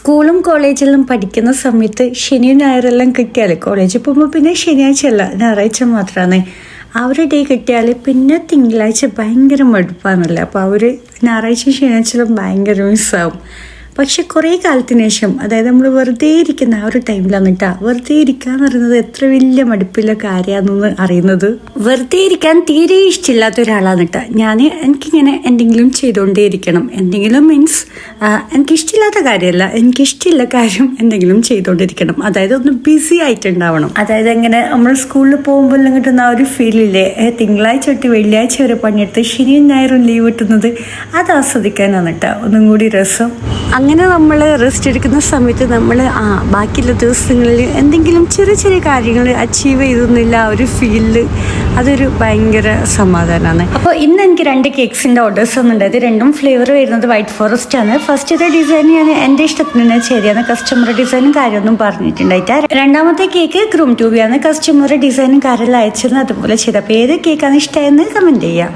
സ്കൂളും കോളേജിലും പഠിക്കുന്ന സമയത്ത് ശനിയും ഞായറെല്ലാം കിട്ടിയാൽ കോളേജിൽ പോകുമ്പോൾ പിന്നെ ശനിയാഴ്ച അല്ല ഞായറാഴ്ച മാത്രമാണ് ആ ഒരു ഡേ കിട്ടിയാൽ പിന്നെ തിങ്കളാഴ്ച ഭയങ്കര മടുപ്പാണല്ലോ. അപ്പോൾ അവർ ഞായറാഴ്ച ശനിയാഴ്ചയിലും ഭയങ്കര മിസ്സാവും. പക്ഷെ കുറേ കാലത്തിന് ശേഷം, അതായത് നമ്മൾ വെറുതെ ഇരിക്കുന്ന ആ ഒരു ടൈമിലാണ് കേട്ടോ വെറുതെ ഇരിക്കുക എന്ന് പറയുന്നത് എത്ര വലിയ മടുപ്പില്ല കാര്യമാണെന്ന് അറിയുന്നത്. വെറുതെ ഇരിക്കാൻ തീരെ ഇഷ്ടമില്ലാത്ത ഒരാളാണ് കേട്ടോ ഞാൻ. എനിക്കിങ്ങനെ എന്തെങ്കിലും ചെയ്തുകൊണ്ടേ ഇരിക്കണം. എന്തെങ്കിലും മീൻസ് എനിക്കിഷ്ടമില്ലാത്ത കാര്യമല്ല, എനിക്കിഷ്ടമില്ല കാര്യം എന്തെങ്കിലും ചെയ്തുകൊണ്ടിരിക്കണം. അതായത് ഒന്ന് ബിസി ആയിട്ടുണ്ടാവണം. അതായത് എങ്ങനെ നമ്മൾ സ്കൂളിൽ പോകുമ്പോൾ കിട്ടുന്ന ആ ഒരു ഫീലില്ലേ, തിങ്കളാഴ്ച തൊട്ട് വെള്ളിയാഴ്ച വരെ പണിയെടുത്ത് ശനിയും ഞായറും ലീവ് കിട്ടുന്നത്, അത് ആസ്വദിക്കാനാണ് കേട്ടോ ഒന്നും കൂടി രസം. അങ്ങനെ നമ്മൾ റെസ്റ്റ് എടുക്കുന്ന സമയത്ത് നമ്മൾ ബാക്കിയുള്ള ദിവസങ്ങളിൽ എന്തെങ്കിലും ചെറിയ ചെറിയ കാര്യങ്ങൾ അച്ചീവ് ചെയ്തൊന്നുമില്ല ആ ഒരു ഫീലിൽ, അതൊരു ഭയങ്കര സമാധാനമാണ്. അപ്പോൾ ഇന്ന് എനിക്ക് 2 കേക്ക്സിൻ്റെ ഓർഡേഴ്സ് ഒന്നുണ്ടായത്. രണ്ടും ഫ്ലേവർ വരുന്നത് വൈറ്റ് ഫോറസ്റ്റ് ആണ്. ഫസ്റ്റത്തെ ഡിസൈൻ ഞാൻ എൻ്റെ ഇഷ്ടത്തിന് തന്നെ ശരിയാണ്, കസ്റ്റമർ ഡിസൈനും കാര്യമൊന്നും പറഞ്ഞിട്ടുണ്ടായിട്ട്. രണ്ടാമത്തെ കേക്ക് ഗ്രൂം ട്യൂബിയാണ്, കസ്റ്റമർ ഡിസൈനും കാര്യമെല്ലാം അയച്ചത് അതുപോലെ ചെയ്ത്. അപ്പോൾ ഏത് കേക്കാണ് ഇഷ്ടമായെന്ന് കമൻറ്റ് ചെയ്യാം.